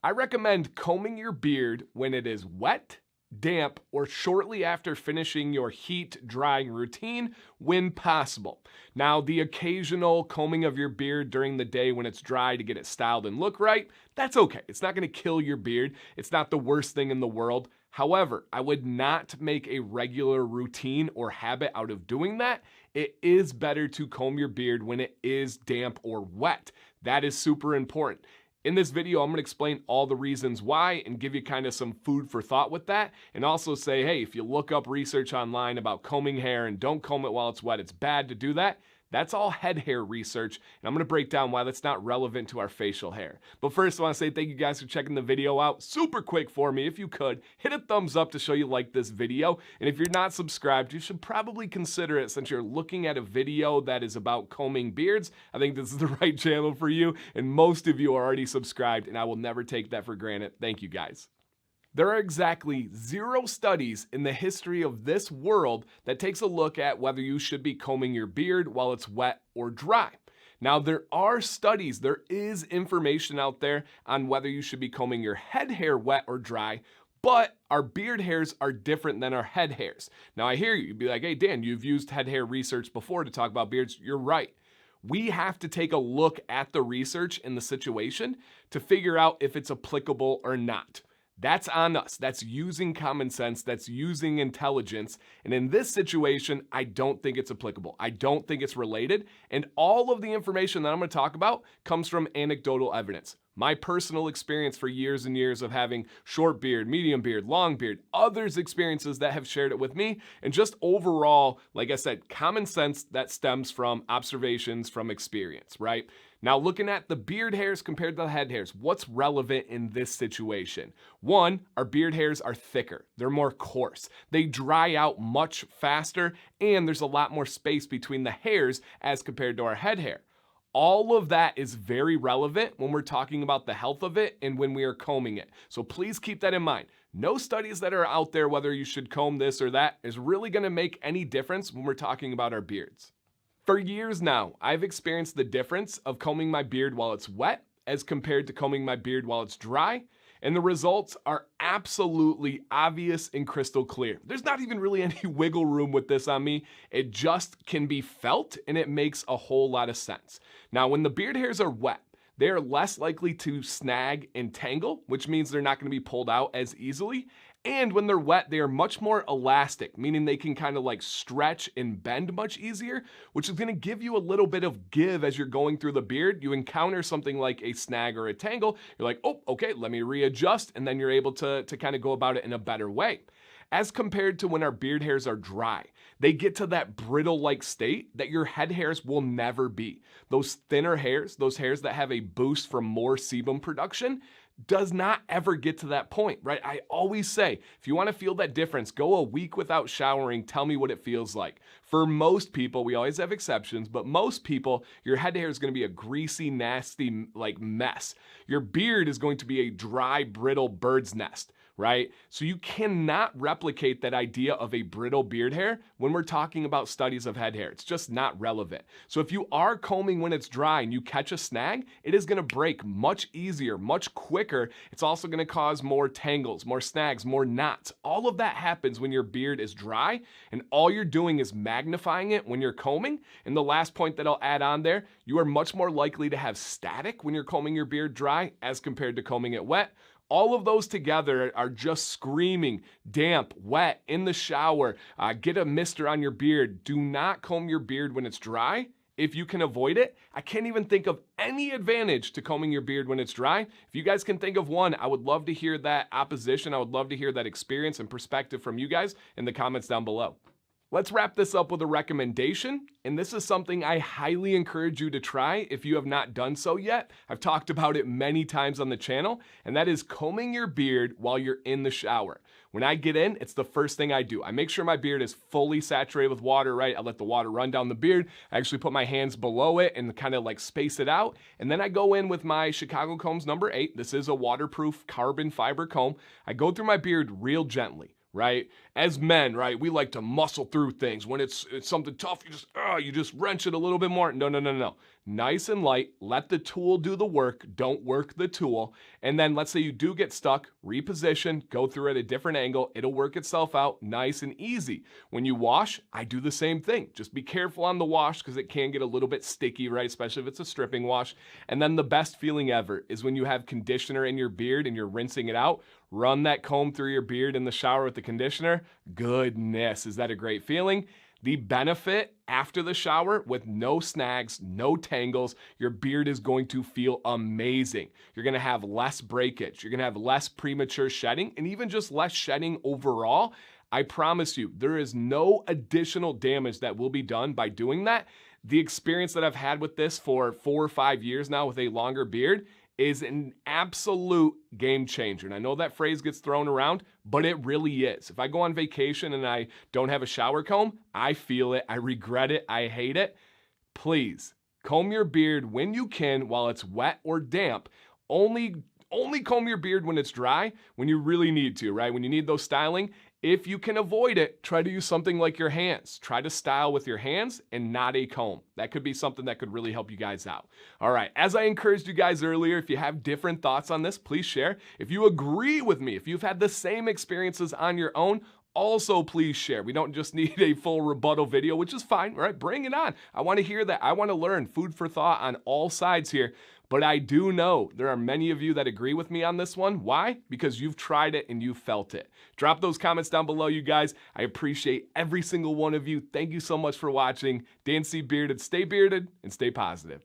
I recommend combing your beard when it is wet, damp, or shortly after finishing your heat drying routine when possible. Now, the occasional combing of your beard during the day when it's dry to get it styled and look right, that's okay. It's not going to kill your beard. It's not the worst thing in the world. However, I would not make a regular routine or habit out of doing that. It is better to comb your beard when it is damp or wet. That is super important. In this video, I'm going to explain all the reasons why and give you kind of some food for thought with that, and also say, hey, if you look up research online about combing hair and don't comb it while it's wet, it's bad to do that. That's all head hair research, and I'm going to break down why that's not relevant to our facial hair. But first, I want to say thank you guys for checking the video out. Super quick for me, if you could, hit a thumbs up to show you like this video. And if you're not subscribed, you should probably consider it since you're looking at a video that is about combing beards. I think this is the right channel for you, and most of you are already subscribed, and I will never take that for granted. Thank you guys. There are exactly 0 studies in the history of this world that takes a look at whether you should be combing your beard while it's wet or dry. Now, there are studies, there is information out there on whether you should be combing your head hair wet or dry, but our beard hairs are different than our head hairs. Now, I hear you, you'd be like, hey, Dan, you've used head hair research before to talk about beards. You're right. We have to take a look at the research in the situation to figure out if it's applicable or not. That's on us. That's using common sense. That's using intelligence. And in this situation, I don't think it's applicable. I don't think it's related. And all of the information that I'm going to talk about comes from anecdotal evidence. My personal experience for years and years of having short beard, medium beard, long beard, others' experiences that have shared it with me, and just overall, like I said, common sense that stems from observations from experience, right? Now, looking at the beard hairs compared to the head hairs, what's relevant in this situation? One, our beard hairs are thicker. They're more coarse. They dry out much faster, and there's a lot more space between the hairs as compared to our head hair. All of that is very relevant when we're talking about the health of it and when we are combing it. So please keep that in mind. No studies that are out there, whether you should comb this or that, is really going to make any difference when we're talking about our beards. For years now, I've experienced the difference of combing my beard while it's wet as compared to combing my beard while it's dry, and the results are absolutely obvious and crystal clear. There's not even really any wiggle room with this on me. It just can be felt, and it makes a whole lot of sense. Now, when the beard hairs are wet, they are less likely to snag and tangle, which means they're not going to be pulled out as easily. And when they're wet, they are much more elastic, meaning they can kind of like stretch and bend much easier, which is going to give you a little bit of give as you're going through the beard. You encounter something like a snag or a tangle, you're like, oh, okay, let me readjust, and then you're able to kind of go about it in a better way. As compared to when our beard hairs are dry, they get to that brittle-like state that your head hairs will never be. Those thinner hairs, those hairs that have a boost from more sebum production, does not ever get to that point, right? I always say, if you want to feel that difference, go a week without showering, tell me what it feels like. For most people, we always have exceptions, but most people, your head hair is going to be a greasy, nasty, like mess. Your beard is going to be a dry, brittle bird's nest, right? So you cannot replicate that idea of a brittle beard hair when we're talking about studies of head hair. It's just not relevant. So if you are combing when it's dry and you catch a snag, it is going to break much easier, much quicker. It's also going to cause more tangles, more snags, more knots. All of that happens when your beard is dry, and all you're doing is magnifying it when you're combing. And the last point that I'll add on there, you are much more likely to have static when you're combing your beard dry as compared to combing it wet. All of those together are just screaming damp, wet, in the shower, get a mister on your beard. Do not comb your beard when it's dry. If you can avoid it, I can't even think of any advantage to combing your beard when it's dry. If you guys can think of one, I would love to hear that opposition. I would love to hear that experience and perspective from you guys in the comments down below. Let's wrap this up with a recommendation, and this is something I highly encourage you to try if you have not done so yet. I've talked about it many times on the channel, and that is combing your beard while you're in the shower. When I get in, it's the first thing I do. I make sure my beard is fully saturated with water, right? I let the water run down the beard. I actually put my hands below it and kind of like space it out. And then I go in with my Chicago Combs number 8. This is a waterproof carbon fiber comb. I go through my beard real gently. Right? As men, right, we like to muscle through things. When it's something tough, you just wrench it a little bit more. No. nice and light. Let the tool do the work. Don't work the tool. And then let's say you do get stuck, reposition, go through at a different angle. It'll work itself out nice and easy. When you wash, I do the same thing. Just be careful on the wash because it can get a little bit sticky, right? Especially if it's a stripping wash. And then the best feeling ever is when you have conditioner in your beard and you're rinsing it out. Run that comb through your beard in the shower with the conditioner. Goodness, is that a great feeling? The benefit after the shower with no snags, no tangles, your beard is going to feel amazing. You're going to have less breakage. You're going to have less premature shedding and even just less shedding overall. I promise you, there is no additional damage that will be done by doing that. The experience that I've had with this for 4 or 5 years now with a longer beard is an absolute game changer. And I know that phrase gets thrown around, but it really is. If I go on vacation and I don't have a shower comb, I feel it, I regret it, I hate it. Please, comb your beard when you can while it's wet or damp. Only comb your beard when it's dry, when you really need to, right? When you need those styling. If you can avoid it, try to use something like your hands. Try to style with your hands and not a comb. That could be something that could really help you guys out. All right, as I encouraged you guys earlier, if you have different thoughts on this, please share. If you agree with me, if you've had the same experiences on your own, also please share. We don't just need a full rebuttal video, which is fine, right? Bring it on. I want to hear that. I want to learn. Food for thought on all sides here. But I do know there are many of you that agree with me on this one. Why? Because you've tried it and you felt it. Drop those comments down below, you guys. I appreciate every single one of you. Thank you so much for watching. Dan C. Bearded, stay bearded and stay positive.